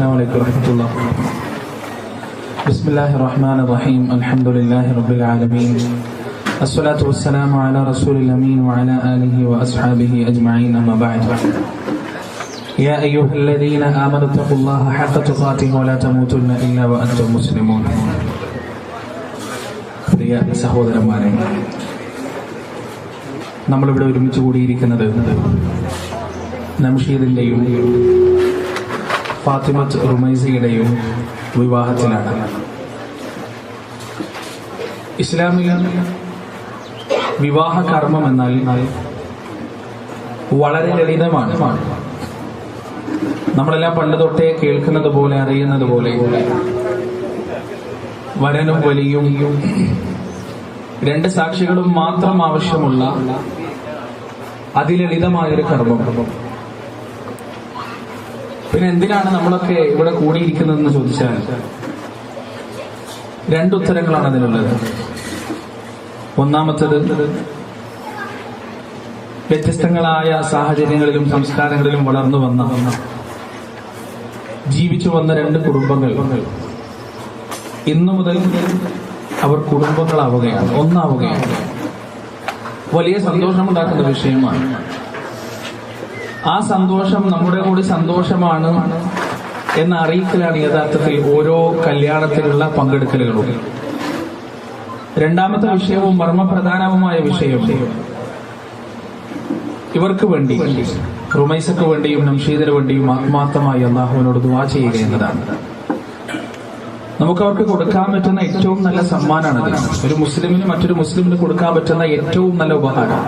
السلام عليكم ورحمة الله. بسم الله الرحمن الرحيم. الحمد لله رب العالمين. الصلاة والسلام على رسول الأمين وعلى آله وأصحابه أجمعين. أما بعد. يا أيها الذين آمنوا اتقوا الله حق تقاته ولا تموتن إلا وأنتم مسلمون. പ്രിയ സഹോദരന്മാരെ, നമ്മളിവിടെ ഒരുമിച്ച് കൂടിയിരിക്കുന്നത് നംഷീദിന്റെയും ഫാത്തിമത്ത് റുമൈസയുടെയും വിവാഹത്തിലാണ്. ഇസ്ലാമിൽ വിവാഹ കർമ്മം എന്നാൽ വളരെ ലളിതമാണ്. നമ്മളെല്ലാം പണ്ട് തൊട്ടേ കേൾക്കുന്നത് പോലെ അറിയുന്നത് പോലെ വരനും വലിയും രണ്ട് സാക്ഷികളും മാത്രം ആവശ്യമുള്ള അതിലളിതമായൊരു കർമ്മം. പിന്നെ എന്തിനാണ് നമ്മളൊക്കെ ഇവിടെ കൂടിയിരിക്കുന്നതെന്ന് ചോദിച്ചാൽ രണ്ടുത്തരങ്ങളാണ് അതിനുള്ളത്. ഒന്നാമത്തേത്, വ്യത്യസ്തങ്ങളായ സാഹചര്യങ്ങളിലും സംസ്കാരങ്ങളിലും വളർന്നു വന്ന ജീവിച്ചു വന്ന രണ്ട് കുടുംബങ്ങൾ ഇന്നു മുതൽ അവർ കുടുംബങ്ങളാവുകയാണ്, ഒന്നാവുകയാണ്. വലിയ സന്തോഷമുണ്ടാക്കുന്ന വിഷയമാണ്. ആ സന്തോഷം നമ്മുടെ കൂടി സന്തോഷമാണ് എന്ന അറിയിക്കലാണ് യഥാർത്ഥത്തിൽ ഓരോ കല്യാണത്തിലുള്ള പങ്കെടുക്കലുകളും. രണ്ടാമത്തെ വിഷയവും മർമ്മപ്രധാനവുമായ വിഷയം ഇവർക്ക് വേണ്ടി, റുമൈസക്ക് വേണ്ടിയും നംഷീദിന് വേണ്ടിയും ആത്മാർത്ഥമായി അല്ലാഹുവിനോട് ദുആ ചെയ്യുക എന്നതാണ്. നമുക്ക് അവർക്ക് കൊടുക്കാൻ പറ്റുന്ന ഏറ്റവും നല്ല സമ്മാനമാണത്. ഒരു മുസ്ലിമിന് മറ്റൊരു മുസ്ലിമിന് കൊടുക്കാൻ പറ്റുന്ന ഏറ്റവും നല്ല ഉപഹാരം.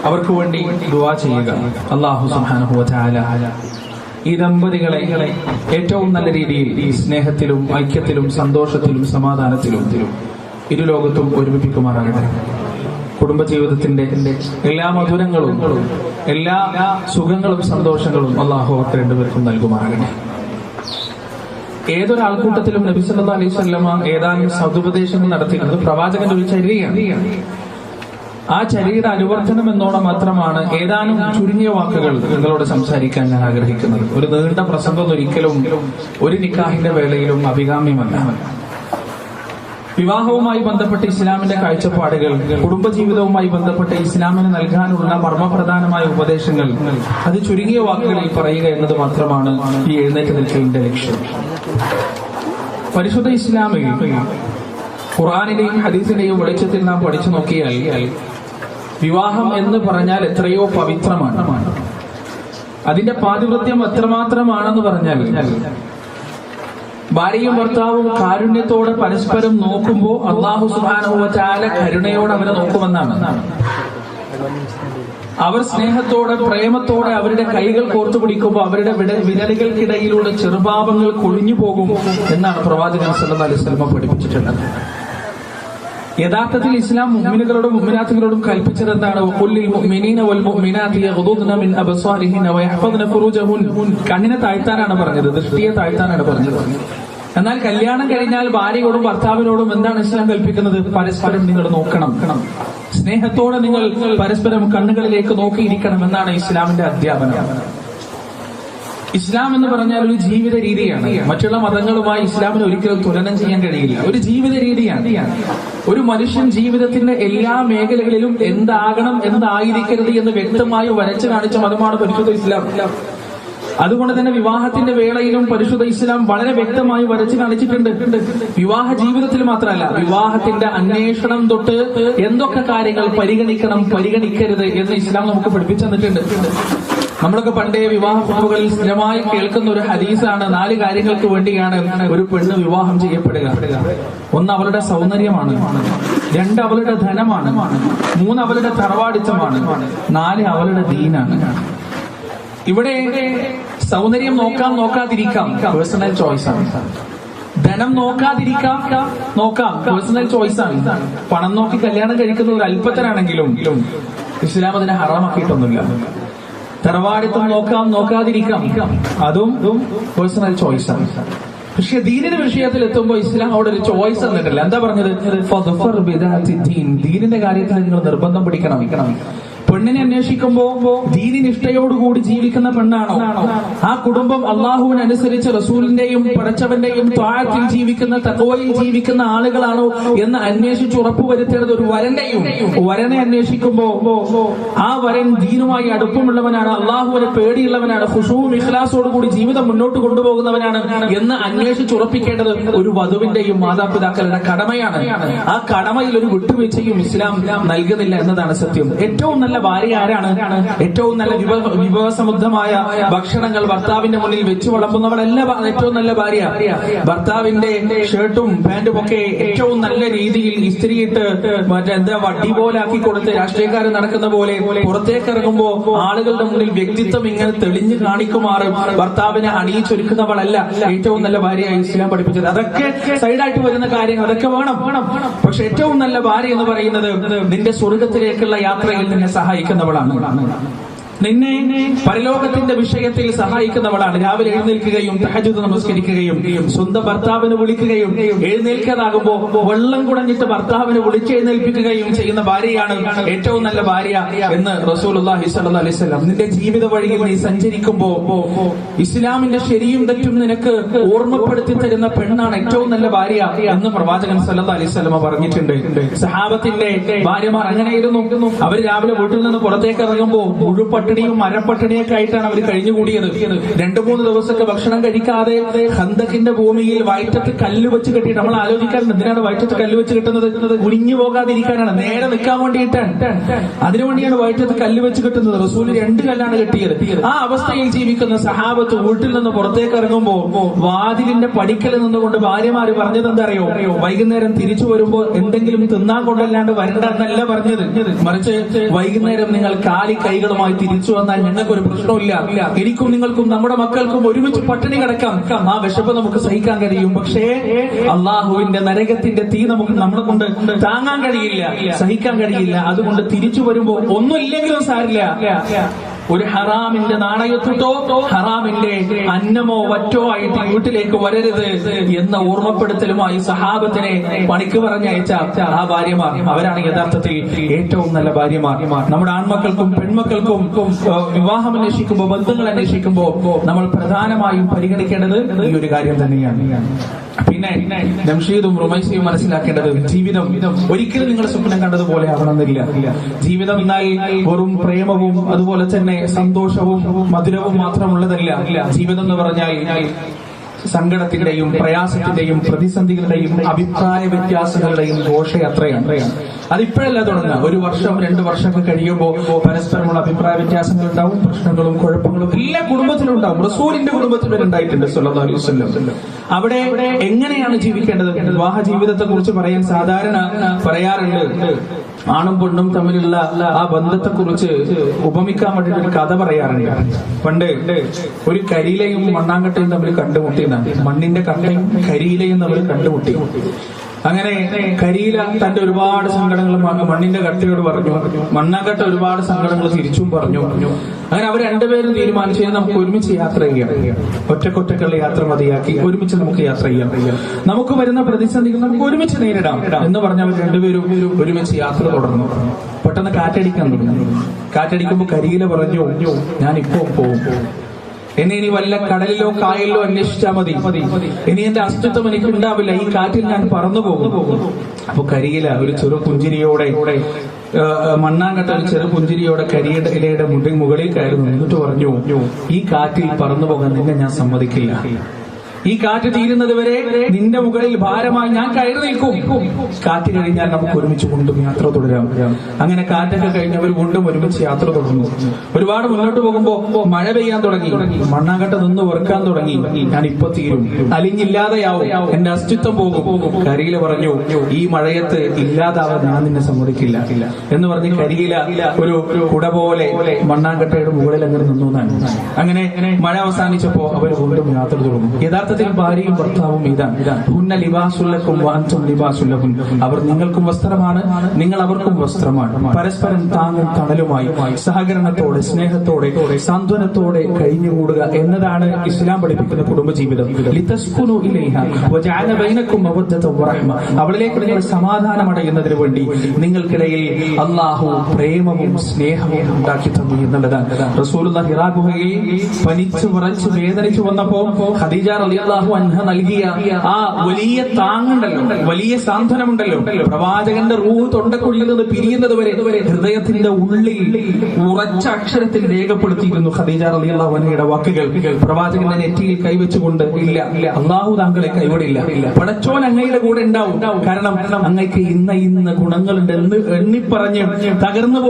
അവർക്ക് വേണ്ടി ദുആ ചെയ്യുക. അല്ലാഹു സുബ്ഹാനഹു വ തആല ഈ ദമ്പതികളെ ഏറ്റവും നല്ല രീതിയിൽ സ്നേഹത്തിലും ഐക്യത്തിലും സന്തോഷത്തിലും സമാധാനത്തിലും ഇരുലോകത്തും ഒരുമിപ്പിക്കുമാറാകട്ടെ. കുടുംബജീവിതത്തിന്റെ എല്ലാ മധുരങ്ങളും എല്ലാ സുഖങ്ങളും സന്തോഷങ്ങളും അല്ലാഹു അവർക്ക് രണ്ടുപേർക്കും നൽകുമാറാകട്ടെ. ഏതൊരാൾക്കൂട്ടത്തിലും നബി സല്ലല്ലാഹു അലൈഹി വസല്ലമ ഏതാനും സദുപദേശങ്ങൾ നടത്തിയത് പ്രവാചകന്റെ ഒരു ചര്യയാണ്. ആ ചര്യയുടെ അനുവർത്തനം എന്നോണം മാത്രമാണ് ഏതാനും ചുരുങ്ങിയ വാക്കുകൾ നിങ്ങളോട് സംസാരിക്കാൻ ഞാൻ ആഗ്രഹിക്കുന്നത്. ഒരു നീണ്ട പ്രസംഗം ഒരിക്കലും ഒരു നിക്കാഹിന്റെ വേളയിലും അഭികാമ്യമല്ല. വിവാഹവുമായി ബന്ധപ്പെട്ട ഇസ്ലാമിന്റെ കാഴ്ചപ്പാടുകൾ, കുടുംബജീവിതവുമായി ബന്ധപ്പെട്ട ഇസ്ലാമിന് നൽകാനുള്ള മർമ്മപ്രധാനമായ ഉപദേശങ്ങൾ അത് ചുരുങ്ങിയ വാക്കുകളിൽ പറയുക എന്നത് മാത്രമാണ് ഈ എഴുന്നേറ്റ് നിൽക്കലിന്റെ ലക്ഷ്യം. പരിശുദ്ധ ഇസ്ലാമിൽ ഖുർആനിന്റെയും ഹദീസിന്റെയും വെളിച്ചത്തിൽ നാം പഠിച്ചു നോക്കിയാൽ വിവാഹം എന്ന് പറഞ്ഞാൽ എത്രയോ പവിത്രമാണ്. അതിന്റെ പാതിവൃത്യം എത്രമാത്രമാണെന്ന് പറഞ്ഞാൽ ഭാര്യയും ഭർത്താവും കാരുണ്യത്തോടെ പരസ്പരം നോക്കുമ്പോൾ അല്ലാഹു സുബ്ഹാനഹു വ തആല കരുണയോടെ അവരെ നോക്കുമെന്നാണ്. അവർ സ്നേഹത്തോടെ പ്രേമത്തോടെ അവരുടെ കൈകൾ കോർത്തു പിടിക്കുമ്പോൾ അവരുടെ വിരലുകൾക്കിടയിലൂടെ ചെറുപാപങ്ങൾ കൊഴിഞ്ഞു പോകും എന്നാണ് പ്രവാചകൻ സല്ലല്ലാഹു അലൈഹി വസല്ലം പഠിപ്പിച്ചിട്ടുള്ളത്. യഥാർത്ഥത്തിൽ ഇസ്ലാം മുഅ്മിനുകളോടും മുഅ്മിനാത്തുകളോടും കൽപ്പിച്ചത് എന്താണ്? വഖുല്ലിൽ മുഅ്മിനീന വൽ മുഅ്മിനാത്തി യഗ്ദുദ്ന മിൻ അബ്സാരിഹിന്ന വയഹ്ഫദ്ന ഫുറൂജഹുൻ. കണ്ണിനെ താഴ്ത്താനാണ് പറഞ്ഞത്, ദൃഷ്ടിയെ താഴ്ത്താനാണ് പറഞ്ഞത്. എന്നാൽ കല്യാണം കഴിഞ്ഞാൽ ഭാര്യയോടും ഭർത്താവിനോടും എന്താണ് ഇസ്ലാം കൽപ്പിക്കുന്നത്? പരസ്പരം നിങ്ങൾ നോക്കണം, സ്നേഹത്തോടെ നിങ്ങൾ പരസ്പരം കണ്ണുകളിലേക്ക് നോക്കിയിരിക്കണം എന്നാണ് ഇസ്ലാമിന്റെ അധ്യാപനം. ഇസ്ലാം എന്ന് പറഞ്ഞാൽ ഒരു ജീവിത രീതിയാണ്. മറ്റുള്ള മതങ്ങളുമായി ഇസ്ലാമിന് ഒരിക്കലും തുലനം ചെയ്യാൻ കഴിയില്ല. ഒരു ജീവിത രീതിയാണ്. ഒരു മനുഷ്യൻ ജീവിതത്തിന്റെ എല്ലാ മേഖലകളിലും എന്താകണം എന്തായിരിക്കരുത് എന്ന് വ്യക്തമായി വരച്ചു കാണിച്ച മതമാണ് പരിശുദ്ധ ഇസ്ലാം. അതുകൊണ്ട് തന്നെ വിവാഹത്തിന്റെ വേളയിലും പരിശുദ്ധ ഇസ്ലാം വളരെ വ്യക്തമായി വരച്ചു കാണിച്ചിട്ടുണ്ട്. വിവാഹ ജീവിതത്തിൽ മാത്രമല്ല, വിവാഹത്തിന്റെ അന്വേഷണം തൊട്ട് എന്തൊക്കെ കാര്യങ്ങൾ പരിഗണിക്കണം പരിഗണിക്കരുത് എന്ന് ഇസ്ലാം നമുക്ക് പഠിപ്പിച്ചു തന്നിട്ടുണ്ട്. നമ്മളൊക്കെ പണ്ടേ വിവാഹ കുറിപ്പുകളിൽ സ്ഥിരമായി കേൾക്കുന്ന ഒരു ഹദീസാണ്, 4 കാര്യങ്ങൾക്ക് വേണ്ടിയാണ് ഒരു പെണ്ണ് വിവാഹം ചെയ്യപ്പെടുക. 1 അവളുടെ സൗന്ദര്യമാണ്, 2 അവളുടെ ധനമാണ്, 3 അവളുടെ തറവാടിത്തമാണ്, 4 അവളുടെ ദീനാണ്. ഇവിടെ സൗന്ദര്യം നോക്കാതിരിക്കാം, പേഴ്സണൽ ചോയ്സാണ്. ധനം നോക്കാം, പേഴ്സണൽ ചോയ്സാണ്. പണം നോക്കി കല്യാണം കഴിക്കുന്ന ഒരു അല്പത്തരാണെങ്കിലും ഇസ്ലാം അതിനെ ഹറാമാക്കിയിട്ടൊന്നുമില്ല. തറവാടിത്തം നോക്കാതിരിക്കാം, അതും പേഴ്സണൽ ചോയ്സാണ്. പക്ഷെ ദീനിന്റെ വിഷയത്തിൽ എത്തുമ്പോൾ ഇസ്ലാം അവിടെ ഒരു ചോയ്സ് തന്നിട്ടില്ല. എന്താ പറഞ്ഞത്? ദീനിന്റെ കാര്യത്തിൽ നിങ്ങൾ നിർബന്ധം പിടിക്കണം. പെണ്ണിനെ അന്വേഷിക്കുമ്പോ ദീനിനിഷ്ഠയോടുകൂടി ജീവിക്കുന്ന പെണ്ണാണോ, ആ കുടുംബം അള്ളാഹുവിനനുസരിച്ച് റസൂലിന്റെയും പടച്ചവന്റെയും ത്വാഅത്തിൽ ജീവിക്കുന്ന തഖ്വയിൽ ജീവിക്കുന്ന ആളുകളാണോ എന്ന് അന്വേഷിച്ച് ഉറപ്പുവരുത്തേണ്ടത് ഒരു വരനെ അന്വേഷിക്കുമ്പോ ആ വരൻ ദീനുമായി അടുപ്പമുള്ളവനാണ്, അള്ളാഹുവിനെ പേടിയുള്ളവനാണ്, ഖുശൂഉം ഇഖ്ലാസോടുകൂടി ജീവിതം മുന്നോട്ട് കൊണ്ടുപോകുന്നവനാണ് എന്ന് അന്വേഷിച്ച് ഉറപ്പിക്കേണ്ടത് ഒരു വധുവിന്റെയും മാതാപിതാക്കളുടെ കടമയാണ്. ആ കടമയിൽ ഒരു വിട്ടുവീഴ്ചയും ഇസ്ലാം നൽകുന്നില്ല എന്നതാണ് സത്യം. ഏറ്റവും നല്ല ഭാര്യ ആരാണ്? ഏറ്റവും നല്ല വിഭവസമൃദ്ധമായ ഭക്ഷണങ്ങൾ ഭർത്താവിന്റെ മുന്നിൽ വെച്ചു വളർത്തുന്നവളല്ല ഏറ്റവും നല്ല ഭാര്യ. ഭർത്താവിന്റെ ഷർട്ടും പാന്റും ഒക്കെ ഏറ്റവും നല്ല രീതിയിൽ ഇസ്ത്രിയിട്ട് മറ്റെന്താ വട്ടി പോലാക്കി കൊടുത്ത് രാഷ്ട്രീയക്കാർ നടക്കുന്ന പോലെ പുറത്തേക്ക് ഇറങ്ങുമ്പോ ആളുകളുടെ മുന്നിൽ വ്യക്തിത്വം ഇങ്ങനെ തെളിഞ്ഞു കാണിക്കുമാറ് ഭർത്താവിനെ അണിയിച്ചൊരുക്കുന്നവളല്ല ഏറ്റവും നല്ല ഭാര്യയായി ഇസ്ലാം പഠിപ്പിച്ചത്. അതൊക്കെ സൈഡായിട്ട് വരുന്ന കാര്യങ്ങൾ, അതൊക്കെ വേണം. പക്ഷെ ഏറ്റവും നല്ല ഭാര്യ എന്ന് പറയുന്നത് നിന്റെ സ്വർഗത്തിലേക്കുള്ള യാത്രയിൽ നിന്നെ സഹായിക്കുന്നവളാണ്, നിന്നെ പരലോകത്തിന്റെ വിഷയത്തിൽ സഹായിക്കുന്നവളാണ്. രാവിലെ എഴുന്നേൽക്കുകയും തഹജ്ജുദ് നമസ്കരിക്കുകയും സ്വന്തം ഭർത്താവിനെ വിളിക്കുകയും എഴുന്നേൽക്കാതാകുമ്പോ വെള്ളം കുടഞ്ഞിട്ട് ഭർത്താവിനെ വിളിച്ചെഴുന്നേൽപ്പിക്കുകയും ചെയ്യുന്ന ഭാര്യയാണ് ഏറ്റവും നല്ല ഭാര്യ എന്ന് റസൂലുള്ളാഹി സ്വല്ലല്ലാഹു അലൈഹി വസല്ലം. നിന്റെ ജീവിത വഴിയിൽ നീ സഞ്ചരിക്കുമ്പോ ഇസ്ലാമിന്റെ ശരിയും തെറ്റും നിനക്ക് ഓർമ്മപ്പെടുത്തി തരുന്ന പെണ്ണാണ് ഏറ്റവും നല്ല ഭാര്യ എന്ന് പ്രവാചകൻ സ്വല്ലല്ലാഹു അലൈഹി വസല്ലം പറഞ്ഞിട്ടുണ്ട്. സഹാബത്തിന്റെ ഭാര്യമാർ അങ്ങനെയായിരുന്നു. അവർ രാവിലെ വീട്ടിൽ നിന്ന് പുറത്തേക്ക് ഇറങ്ങുമ്പോ മുഴുവൻ മരപ്പട്ടിണിയൊക്കെ ആയിട്ടാണ് അവർ കഴിഞ്ഞുകൂടിയത്. 2-3 ദിവസമൊക്കെ ഭക്ഷണം കഴിക്കാതെ ഖന്തക്കിന്റെ ഭൂമിയിൽ വയറ്റത്ത് കല്ല് വെച്ച് കെട്ടിയിട്ട്, നമ്മൾ ആലോചിക്കാറുണ്ട് എന്തിനാണ് വയറ്റത്ത് കല്ല് വെച്ച് കെട്ടുന്നത്? കുനിഞ്ഞു പോകാതിരിക്കാനാണ്, നേരെ നിൽക്കാൻ വേണ്ടിയിട്ടാണ്. അതിനുവേണ്ടിയാണ് വയറ്റത്ത് കല്ല് വെച്ച് കെട്ടുന്നത്. റസൂൽ 2 കല്ലാണ് കെട്ടിയത്. ആ അവസ്ഥയിൽ ജീവിക്കുന്ന സഹാബത്ത് വീട്ടിൽ നിന്ന് പുറത്തേക്ക് ഇറങ്ങുമ്പോ വാതിലിന്റെ പടിക്കൽ നിന്നുകൊണ്ട് ഭാര്യമാര് പറഞ്ഞത് എന്താ അറിയോ? വൈകുന്നേരം തിരിച്ചു വരുമ്പോ എന്തെങ്കിലും തിന്നാൻ കൊണ്ടല്ലാണ്ട് വരണ്ട എന്നല്ല പറഞ്ഞത്, മറിച്ച് വൈകുന്നേരം നിങ്ങൾ കാലി കൈകളുമായി തിരിച്ചു വന്നാൽ ഞങ്ങൾക്കൊരു പ്രശ്നമില്ല, എനിക്കും നിങ്ങൾക്കും നമ്മുടെ മക്കൾക്കും ഒരുമിച്ച് പട്ടിണി കിടക്കാം, ആ വിശപ്പ് നമുക്ക് സഹിക്കാൻ കഴിയും. പക്ഷേ അള്ളാഹുവിന്റെ നരകത്തിന്റെ തീ നമ്മളെ കൊണ്ട് താങ്ങാൻ കഴിയില്ല, സഹിക്കാൻ കഴിയില്ല. അതുകൊണ്ട് തിരിച്ചു വരുമ്പോ ഒന്നുമില്ലെങ്കിലും സാരില്ല, ഒരു ഹറാമിന്റെ നാണയത്തുട്ടോ ഹറാമിന്റെ അന്നമോ വറ്റോ ആയിട്ട് വീട്ടിലേക്ക് വരരുത് എന്ന ഓർമ്മപ്പെടുത്തലുമായി സഹാബത്തിനെ പണിക്ക് പറഞ്ഞയച്ച ആ ഭാര്യമാർ, അവരാണ് യഥാർത്ഥത്തിൽ ഏറ്റവും നല്ല ഭാര്യമാർ. നമ്മുടെ ആൺമക്കൾക്കും പെൺമക്കൾക്കും വിവാഹം അന്വേഷിക്കുമ്പോ, ബന്ധങ്ങൾ അന്വേഷിക്കുമ്പോ നമ്മൾ പ്രധാനമായും പരിഗണിക്കേണ്ടത് ഈ ഒരു കാര്യം തന്നെയാണ്. പിന്നെ ജംഷീദും റുമൈസയും മനസ്സിലാക്കേണ്ടത് ജീവിതം ഒരിക്കലും നിങ്ങൾ സ്വപ്നം കണ്ടതുപോലെ ആവണമെന്നില്ല. ജീവിതം എന്നാൽ വെറും പ്രേമവും അതുപോലെ തന്നെ സന്തോഷവും മധുരവും മാത്രമുള്ളതല്ല. ജീവിതം എന്ന് പറഞ്ഞാൽ സങ്കടത്തിന്റെയും പ്രയാസത്തിന്റെയും പ്രതിസന്ധികളുടെയും അഭിപ്രായ വ്യത്യാസങ്ങളുടെയും ഘോഷയാത്രയാണ്. അതിപ്പോഴല്ല തുടങ്ങുക. 1 വർഷം 2 വർഷമൊക്കെ കഴിയുമ്പോൾ പരസ്പരമുള്ള അഭിപ്രായ വ്യത്യാസങ്ങൾ ഉണ്ടാവും, പ്രശ്നങ്ങളും കുഴപ്പങ്ങളും എല്ലാ കുടുംബത്തിലും ഉണ്ടാവും. റസൂലിന്റെ കുടുംബത്തിൽ ഉണ്ടായിട്ടുണ്ട് സ്വല്ലല്ലാഹു അലൈഹി വസല്ലം. അവിടെ എങ്ങനെയാണ് ജീവിക്കേണ്ടത്? വിവാഹ ജീവിതത്തെ കുറിച്ച് പറയാൻ സാധാരണ പറയാറുണ്ട്, ആണും പെണ്ണും തമ്മിലുള്ള ആ ബന്ധത്തെ കുറിച്ച് ഉപമിക്കാൻ വേണ്ടിട്ട് ഒരു കഥ പറയാറുണ്ട്. പണ്ട് ഒരു കരിയിലയും മണ്ണാങ്കട്ടയും തമ്മിൽ കണ്ടുമുട്ടിയതാണ്. മണ്ണിന്റെ കട്ടയും കരിയിലയും തമ്മിൽ കണ്ടുമുട്ടി. അങ്ങനെ കരിയില തന്റെ ഒരുപാട് സങ്കടങ്ങൾ മണ്ണിന്റെ കട്ടയോട് പറഞ്ഞു, മണ്ണാങ്കട്ട ഒരുപാട് സങ്കടങ്ങൾ തിരിച്ചും പറഞ്ഞു. അങ്ങനെ അവർ രണ്ടുപേരും തീരുമാനിച്ചു, നമുക്ക് ഒരുമിച്ച് യാത്ര ചെയ്യാം, ഒറ്റക്കൊറ്റക്കുള്ള യാത്ര മതിയാക്കി ഒരുമിച്ച് നമുക്ക് യാത്ര ചെയ്യാം, നമുക്ക് വരുന്ന പ്രതിസന്ധികൾ നമുക്ക് ഒരുമിച്ച് നേരിടാം എന്ന് പറഞ്ഞ് അവർ രണ്ടുപേരും ഒരുമിച്ച് യാത്ര തുടർന്നു. പെട്ടെന്ന് കാറ്റടിക്കാൻ തുടങ്ങി. കാറ്റടിക്കുമ്പോ കരിയില പറഞ്ഞു, ഞാൻ ഇപ്പോ പോകും, എന്നെ ഇനി വല്ല കടലിലോ കായലിലോ അന്വേഷിച്ചാൽ മതി, ഇനി എന്റെ അസ്തിത്വം എനിക്ക് ഉണ്ടാവില്ല, ഈ കാറ്റിൽ ഞാൻ പറന്നു പോകും. അപ്പൊ കരിയില ഒരു ചെറു പുഞ്ചിരിയോടെ, മണ്ണാങ്കട്ട ഒരു ചെറു പുഞ്ചിരിയോടെ കരിയിലയുടെ മുകളിൽ കയറി നിന്നിട്ട് പറഞ്ഞു, ഈ കാറ്റിൽ പറന്നു പോകാൻ നിന്നെ ഞാൻ സമ്മതിക്കില്ല. ഈ കാറ്റ് തീരുന്നത് വരെ നിന്റെ മുകളിൽ ഭാരമായി ഞാൻ കയറി നിൽക്കും. കാറ്റ് കഴിഞ്ഞാൽ നമുക്ക് ഒരുമിച്ച് കൊണ്ടും യാത്ര തുടരാം. അങ്ങനെ കാറ്റൊക്കെ കഴിഞ്ഞവർ കൊണ്ടും ഒരുമിച്ച് യാത്ര തുടർന്നു. ഒരുപാട് മുന്നോട്ട് പോകുമ്പോ മഴ പെയ്യാൻ തുടങ്ങി. മണ്ണാങ്കട്ട നിന്ന് വെറുക്കാൻ തുടങ്ങി. ഞാൻ ഇപ്പൊ തീരും, അലിഞ്ഞില്ലാതെയാവും, എന്റെ അസ്തിത്വം പോകും. കരിയില പറഞ്ഞു, ഈ മഴയത്ത് ഇല്ലാതാവാൻ ഞാൻ നിന്നെ സമ്മതിക്കില്ല എന്ന് പറഞ്ഞ് കരിയില ഒരു കുട പോലെ മണ്ണാങ്കട്ടയുടെ മുകളിൽ അങ്ങനെ നിന്നു. അങ്ങനെ മഴ അവസാനിച്ചപ്പോ അവർ വീണ്ടും യാത്ര തുടർന്നു. യഥാർത്ഥ യഥാർത്ഥത്തിൽ ഭാര്യയും ഭർത്താവും ഇതാണ്. ഹുന്ന ലിബാസുൽ ലക്കും വഅൻതും ലിബാസുൽ ലഹുൻ. അവർ നിങ്ങൾക്കും വസ്ത്രമാണ്, നിങ്ങൾ അവർക്കും വസ്ത്രമാണ്. പരസ്പരം താങ്ങും തണലുമായി സഹകരണത്തോടെ, സ്നേഹത്തോടെ, സാന്ത്വനത്തോടെ കഴിഞ്ഞുകൂടുക എന്നതാണ് ഇസ്ലാം പഠിപ്പിക്കുന്ന കുടുംബജീവിതം. ലിതസ്കുനു ഇലൈഹാ വജഅല ബൈനക്കും മവദ്ദത വറഹ്മ. അവളിലേക്ക് നിങ്ങൾ സമാധാനം അടയുന്നതിന് വേണ്ടി നിങ്ങൾക്കിടയിൽ അല്ലാഹു പ്രേമവും സ്നേഹവും ഉണ്ടാക്കി തന്നു എന്നുള്ളതാണ്. റസൂലുള്ളാഹി ഹിറാ ഗുഹയിൽ പനിച്ചു വിറച്ച് വേദനിച്ചു വന്നപ്പോ ഖദീജ റളിയല്ലാഹു അൻഹ നൽകിയ ആ വലിയ താങ്ങുണ്ടല്ലോ, വലിയ സാന്ത്വനമുണ്ടല്ലോ, പ്രവാചകന്റെ റൂഹ് തൊണ്ടക്കുഴിയിൽ നിന്ന് പിരിയുന്നത് വരെ ഹൃദയത്തിന്റെ ഉള്ളിൽ ഉറച്ച അക്ഷരത്തിൽ രേഖപ്പെടുത്തിയിരുന്നു ഖദീജ റളിയല്ലാഹു അൻഹയുടെ വാക്കുകൾ. പ്രവാചകന്റെ നെറ്റിയിൽ കൈവച്ചുകൊണ്ട്, ഇല്ല, അല്ലാഹു താങ്കളെ കൈവിടില്ല, പടച്ചോൻ അങ്ങയുടെ കൂടെ ഉണ്ടാവും, കാരണം അങ്ങയ്ക്ക് ഇന്ന ഗുണങ്ങളുണ്ട് എന്ന് എണ്ണിപ്പറഞ്ഞ് തകർന്നു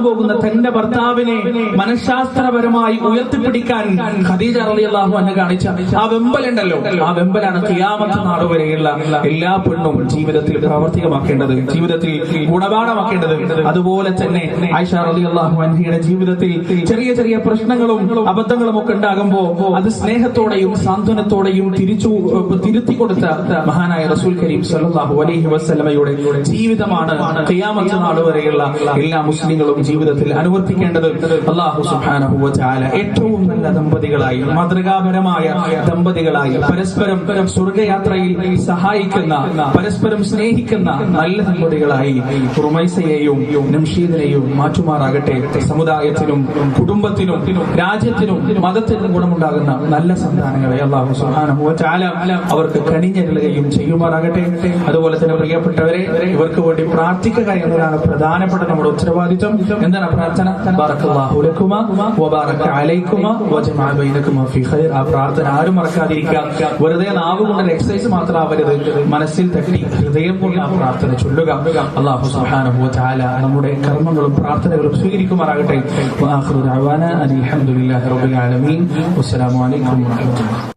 പോകുന്ന തന്റെ ഭർത്താവിനെ മനഃശാസ്ത്രപരമായി ഉയർത്തിപ്പിടിക്കാൻ ഖദീജ റളിയല്ലാഹു അൻഹ കാണിച്ച ആ വെമ്പലുണ്ടല്ലോ, ആ വെമ്പലാണ് ഖിയാമത്ത് നാൾ വരെയുള്ള എല്ലാ പെണ്ണും ജീവിതത്തിൽ പ്രാവർത്തികമാക്കേണ്ടത്, ജീവിതത്തിൽ ഗുണപാഠമാക്കേണ്ടത്. അതുപോലെ തന്നെ ആയിഷ റളിയല്ലാഹു അൻഹയുടെ ജീവിതത്തിൽ ചെറിയ ചെറിയ പ്രശ്നങ്ങളും അബദ്ധങ്ങളും ഒക്കെ ഉണ്ടാകുമ്പോ അത് സ്നേഹത്തോടെയും സാന്ത്വനത്തോടെയും തിരുത്തി കൊടുത്ത മഹാനായ റസൂൽ കരീം സല്ലല്ലാഹു അലൈഹി വസല്ലമയുടെ ജീവിതമാണ് ഖിയാമത്ത് നാൾ വരെയുള്ള എല്ലാ മുസ്ലിങ്ങളും ജീവിതത്തിൽ അനുവർത്തിക്കേണ്ടത്. അല്ലാഹു സുബ്ഹാനഹു വ തആല ഏറ്റവും നല്ല ദമ്പതികളായി, മാതൃകാപരമായ ദമ്പതികളായി, പരസ്പരം സ്വർഗയാത്രയിൽ സഹായിക്കുന്ന, പരസ്പരം സ്നേഹിക്കുന്ന നല്ല ദമ്പതികളായി റുമൈസയെയും നംഷീദിനെയും മാറ്റുമാറാകട്ടെ. സമുദായത്തിനും കുടുംബത്തിനും രാജ്യത്തിനും മതത്തിനും ഗുണമുണ്ടാകുന്ന നല്ല സന്താനങ്ങളെ അല്ലാഹു സുബ്ഹാനഹു വ തആല അവർക്ക് കനിഞ്ഞരുളുകയും ചെയ്യുമാറാകട്ടെ. അതുപോലെ തന്നെ പ്രിയപ്പെട്ടവരെ, ഇവർക്ക് വേണ്ടി പ്രാർത്ഥിക്കുക എന്നതാണ് പ്രധാനപ്പെട്ട നമ്മുടെ ഉത്തരവാദിത്വം. എന്താണ് പ്രാർത്ഥന? ബറക്കല്ലാഹു ലക്കുമാ വബാറക അലൈക്കുമാ വജമഅ ബൈനകുമാ ഫീ ഖൈർ. ആ പ്രാർത്ഥന ആരും മറക്കാതിരിക്കുക. വെറുതെ നാവ് കൊണ്ട് എക്സസൈസ് മാത്രമാവരുത്, മനസ്സിൽ തട്ടി ഹൃദയം കൊണ്ട് ആ പ്രാർത്ഥന ചൊല്ലുക. അല്ലാഹു സുബ്ഹാനഹു വ തആല നമ്മുടെ കർമ്മങ്ങളും പ്രാർത്ഥനകളും സ്വീകരിക്കുമാറാകട്ടെ. വആഖിറു ദഅവാനാ അൽഹംദുലില്ലാഹി റബ്ബിൽ ആലമീൻ. വസ്സലാമു അലൈക്കും വറഹ്മത്തുള്ളാഹി.